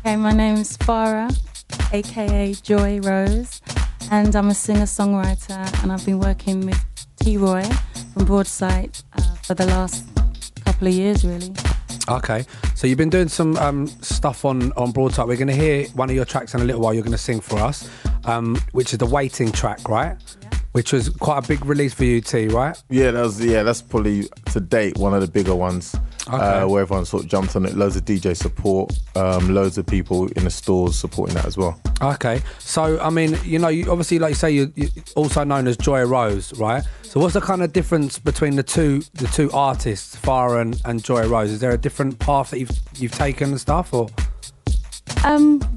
Okay, my name's Farah, aka Joy Rose, and I'm a singer-songwriter, and I've been working with T-Roy from Broadside for the last couple of years, really. Okay, so you've been doing some stuff on Broadside. We're going to hear one of your tracks in a little while. You're going to sing for us, which is the Waiting track, right? Yeah. Which was quite a big release for you, T, right? Yeah, that's probably to date one of the bigger ones. Okay. Where everyone sort of jumped on it. Loads of DJ support, loads of people in the stores supporting that as well. Okay, so I mean, you obviously, like you say, you're also known as Joy Rose, right? So what's the kind of difference between the two artists, Farah and Joy Rose? Is there a different path that you've taken and stuff, or?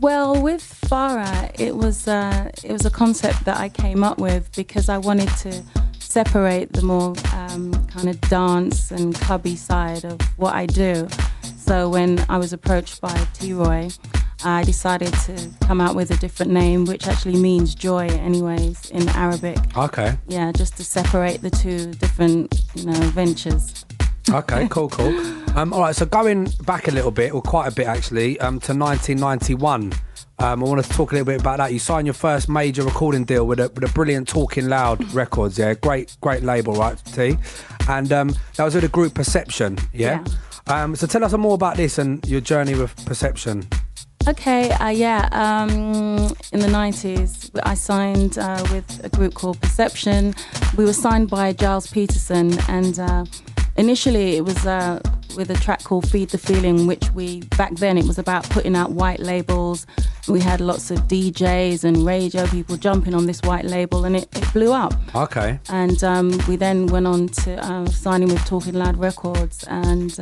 Well, with Farah, it was a concept that I came up with because I wanted to separate the more kind of dance and clubby side of what I do. So when I was approached by T-Roy, I decided to come out with a different name, which actually means joy anyways in Arabic. Okay. Yeah, just to separate the two different, ventures. Okay, cool. All right, so going back a little bit, or quite a bit actually, to 1991. I want to talk a little bit about that. You signed your first major recording deal with a brilliant Talking Loud Records, yeah, great label, right, T? And that was with the group Perception, yeah? So tell us more about this and your journey with Perception. Okay, in the 90s, I signed with a group called Perception. We were signed by Giles Peterson, and initially it was with a track called Feed the Feeling, which back then it was about putting out white labels. We had lots of DJs and radio people jumping on this white label, and it blew up. Okay. And we then went on to signing with Talking Loud Records, and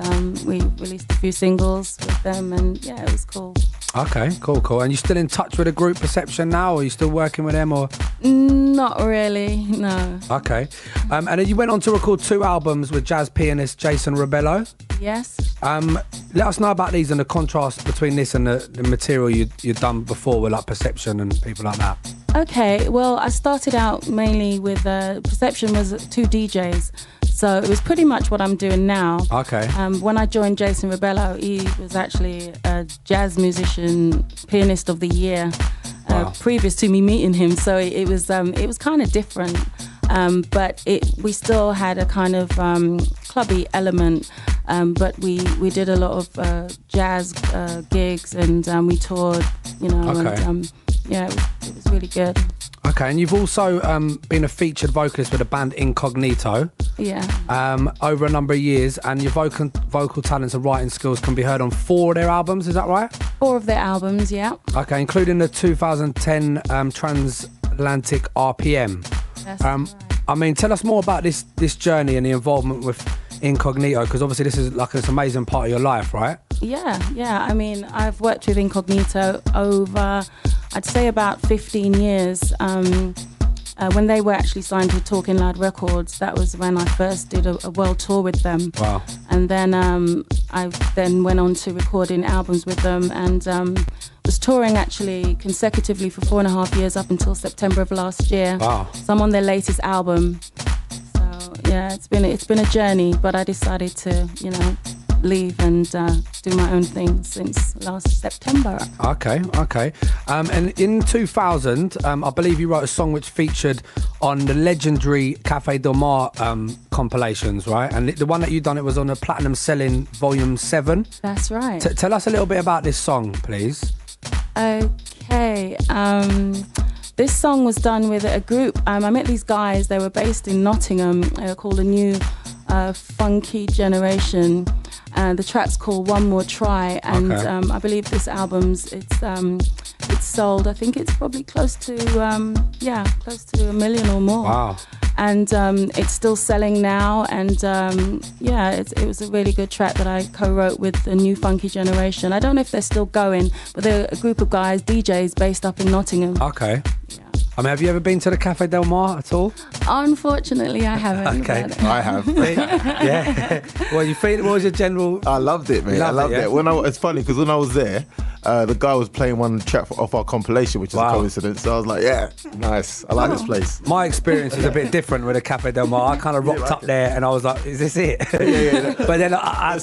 we released a few singles with them, and yeah, it was cool. Okay, cool. And you still in touch with the group Perception now, or are you still working with them, or? Not really, no. Okay. And then you went on to record 2 albums with jazz pianist Jason Rebello. Yes. Let us know about these and the contrast between this and the material you'd done before with like Perception and people like that. Okay, well, I started out mainly with Perception was 2 DJs. So it was pretty much what I'm doing now. Okay. When I joined Jason Rebello, he was actually a jazz musician, pianist of the year, previous to me meeting him. So it was kind of different, but we still had a kind of clubby element. But we did a lot of jazz gigs, and we toured, Okay. And it was really good. Okay, and you've also been a featured vocalist with the band Incognito. Yeah. Over a number of years, and your vocal talents and writing skills can be heard on 4 of their albums, is that right? 4 of their albums, yeah. Okay, including the 2010 Transatlantic RPM. That's right. I mean, tell us more about this journey and the involvement with Incognito, because obviously this is like this amazing part of your life, right? Yeah. I mean, I've worked with Incognito over, I'd say, about 15 years. When they were actually signed to Talking Loud Records, that was when I first did a world tour with them. Wow. And then I then went on to recording albums with them, and was touring actually consecutively for 4.5 years up until September of last year. Wow. So I'm on their latest album. So yeah, it's been a journey, but I decided to, leave and do my own thing since last September. Okay. And in 2000, I believe you wrote a song which featured on the legendary Café Del Mar compilations, right? And the one that you done, it was on the Platinum Selling Volume 7. That's right. Tell us a little bit about this song, please. Okay. This song was done with a group. I met these guys. They were based in Nottingham. They were called a new funky generation. The track's called One More Try, and I believe this album's it's sold. I think it's probably close to 1 million or more. Wow! And it's still selling now, and it was a really good track that I co-wrote with the new funky generation. I don't know if they're still going, but they're a group of guys, DJs based up in Nottingham. Okay. Yeah. I mean, have you ever been to the Cafe Del Mar at all? Unfortunately, I haven't. Okay. I have. Yeah. Well, you feel, what was your general... I loved it, mate. I loved it. It's funny because when I was there, the guy was playing one track off our compilation, which is a coincidence. So I was like, yeah, nice. I like this place. My experience was a bit different with the Cafe Del Mar. I kind of rocked up there and I was like, is this it? Yeah. But then I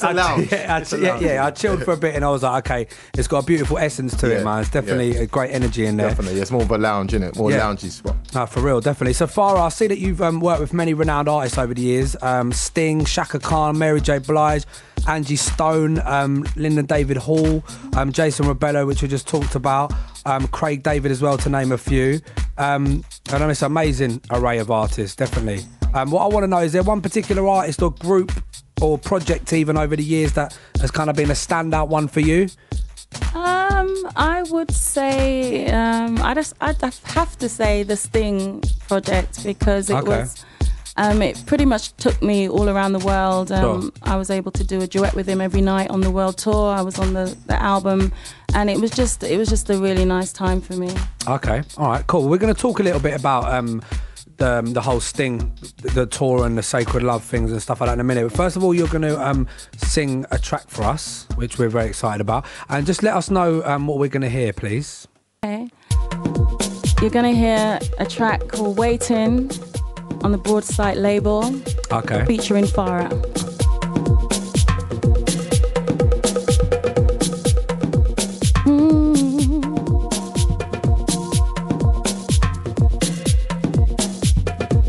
chilled for a bit and I was like, okay, it's got a beautiful essence to it, man. It's definitely a great energy in there. Definitely. It's more of a lounge, isn't it? More loungey spot. No, for real, definitely. So, Farah, I see that you've worked with many renowned artists over the years. Sting, Shaka Khan, Mary J. Blige, Angie Stone, Linda David Hall, Jason Rebello, which we just talked about, Craig David as well, to name a few. I know it's an amazing array of artists, definitely. What I want to know, is there one particular artist or group or project even over the years that has kind of been a standout one for you? I would say I'd have to say the Sting project, because it was it pretty much took me all around the world. I was able to do a duet with him every night on the world tour. I was on the album, and it was just a really nice time for me. Okay, all right, cool. We're going to talk a little bit about the whole Sting, the tour and the Sacred Love things and stuff like that in a minute. But first of all, you're going to sing a track for us, which we're very excited about. And just let us know what we're going to hear, please. Okay. You're going to hear a track called Waiting on the Broadsight label. Okay. Featuring Farah.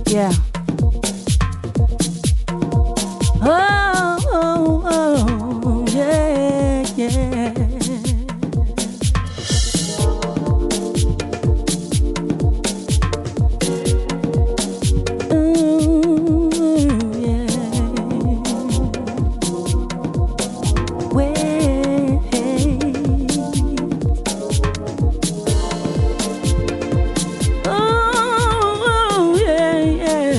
Yeah. Oh, yeah, yeah. Ooh, yeah. Wait. Oh, yeah, yeah.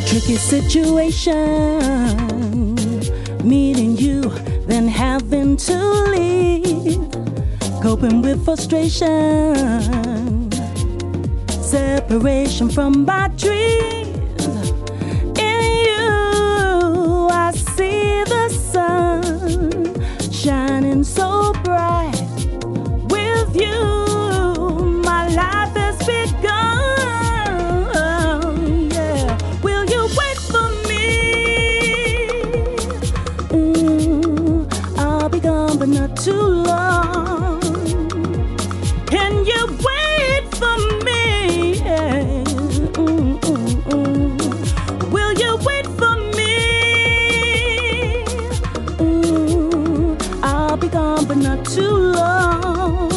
Tricky situation, meeting you, then having to leave, coping with frustration, separation from my dreams. In you, I see the sun shining so bright. With you, my life has begun. Yeah, will you wait for me? I'll be gone, but not too long. Can you wait for me? Will you wait for me? I'll be gone, but not too long.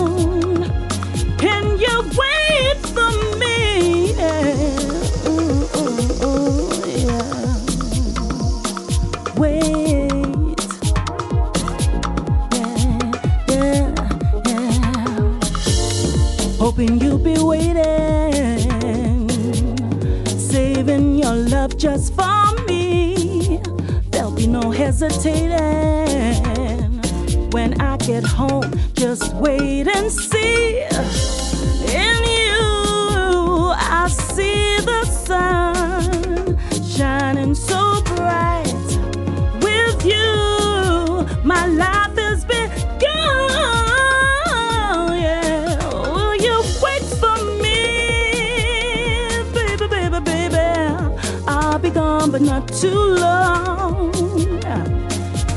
Can you wait for me? Wait. Yeah. Hoping you'll be waiting, saving your love just for me. There'll be no hesitating. When I get home, just wait and see. In you, I see the sun shining so bright. With you, my life has begun. Yeah, will you wait for me? Baby, I'll be gone, but not too long.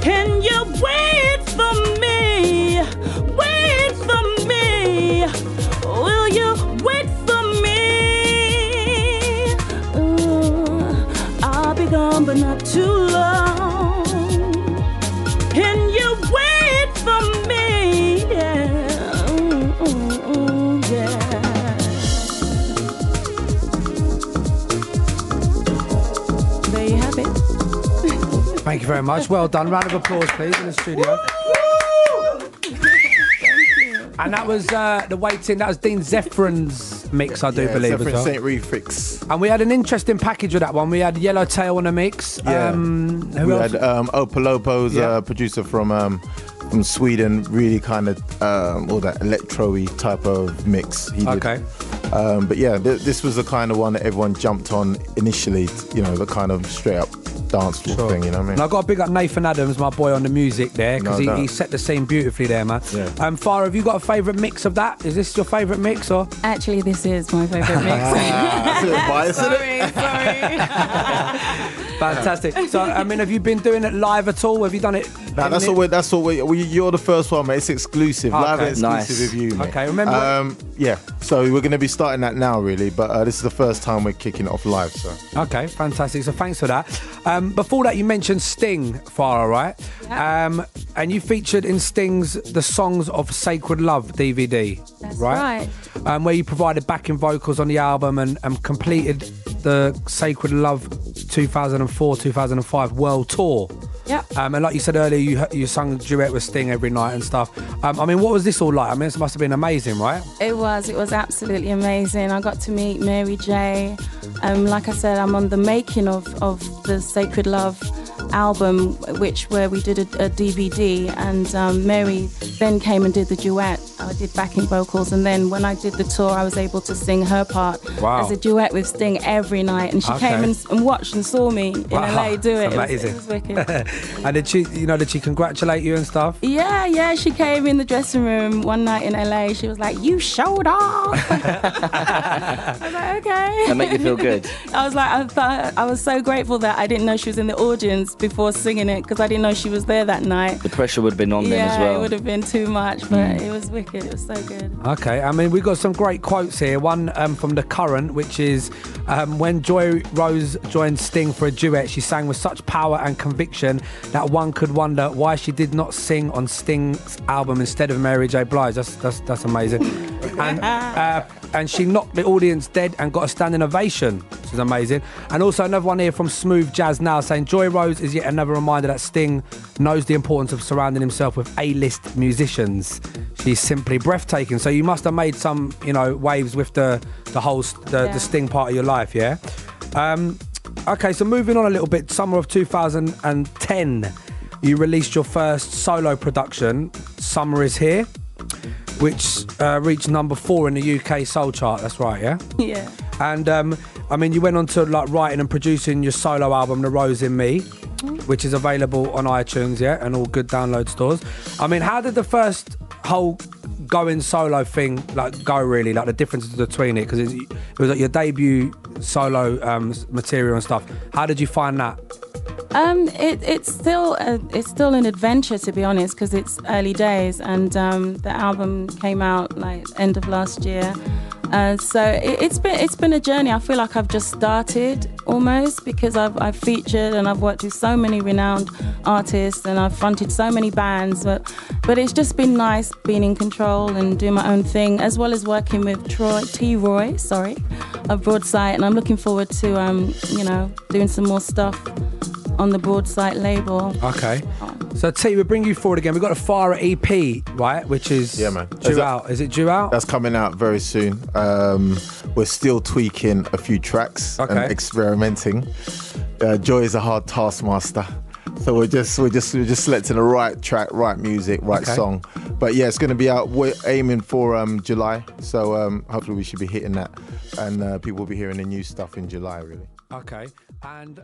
Can you wait for me? Wait for me. Will you wait for me? I'll be gone, but not too long. Can you wait for me? Yeah. There you have it. Thank you very much. Well done. Round of applause, please, in the studio. And that was the Waiting. That was Dean Zephyrin's mix, I do believe as well. St. Refix. And we had an interesting package with that one. We had Yellowtail on the mix. Yeah. Who we else? had Opalopo's producer from Sweden, really kind of all that electro-y type of mix he did. Okay. But yeah, this was the kind of one that everyone jumped on initially, the kind of straight up dance floor thing, you know what I mean? And I've got to big up Nathan Adams, my boy, on the music there, because he set the scene beautifully there, man. Yeah. Farah, have you got a favourite mix of that? Is this your favourite mix, or? Actually, this is my favourite mix. Sorry. Fantastic. So, I mean, have you been doing it live at all? Have you done it? That's all. You're the first one, mate. It's exclusive. Live and exclusive with you, mate. Okay, remember? Yeah. So we're going to be starting that now, really. But this is the first time we're kicking it off live. So. Okay, fantastic. So thanks for that. Before that, you mentioned Sting, Farah, right? Yeah. And you featured in Sting's The Songs of Sacred Love DVD. That's right. Where you provided backing vocals on the album and completed the Sacred Love 2004-2005 World Tour. Yep. And like you said earlier, you sung a duet with Sting every night and stuff. I mean, what was this all like? I mean, this must have been amazing, right? It was absolutely amazing. I got to meet Mary J. Like I said, I'm on the making of the Sacred Love album, where we did a DVD, and Mary then came and did the duet. I did backing vocals, and then when I did the tour, I was able to sing her part as a duet with Sting every night, and she came and watched and saw me in LA do it. Amazing. It was wicked. And did she congratulate you and stuff? Yeah, she came in the dressing room one night in LA. She was like, "You showed off." I was like, okay. That make you feel good? I was so grateful that I didn't know she was in the audience before singing it, because I didn't know she was there that night. The pressure would have been on then as well. Yeah, it would have been too much, but it was wicked. It was so good. Okay, I mean, we've got some great quotes here. One from The Current, which is, when Joy Rose joined Sting for a duet, she sang with such power and conviction that one could wonder why she did not sing on Sting's album instead of Mary J. Blige. That's amazing. And she knocked the audience dead and got a standing ovation, which is amazing. And also another one here from Smooth Jazz Now, saying Joy Rose is yet another reminder that Sting knows the importance of surrounding himself with A-list musicians. She's simply breathtaking. So you must have made some, waves with the Sting part of your life, yeah? Okay, so moving on a little bit, summer of 2010, you released your first solo production, Summer Is Here, which reached number 4 in the UK soul chart. That's right, yeah? Yeah. And I mean, you went on to writing and producing your solo album, The Rose in Me, which is available on iTunes, yeah, and all good download stores. I mean, how did the first whole going solo thing go, really, the differences between it? Because it was like your debut solo material and stuff. How did you find that? It's still an adventure, to be honest, because it's early days, and the album came out end of last year. So it's been a journey. I feel like I've just started almost, because I've featured and I've worked with so many renowned artists, and I've fronted so many bands. But it's just been nice being in control and doing my own thing, as well as working with T. Roy, of Broadside, and I'm looking forward to doing some more stuff on the Broadside label. Okay. So T, we'll bring you forward again. We've got a Farah EP, right? Which is due out. Is it due out? That's coming out very soon. We're still tweaking a few tracks and experimenting. Joy is a hard taskmaster. So we're just selecting the right track, right music, right song. But yeah, it's going to be out. We're aiming for July. So hopefully we should be hitting that, and people will be hearing the new stuff in July, really. Okay. And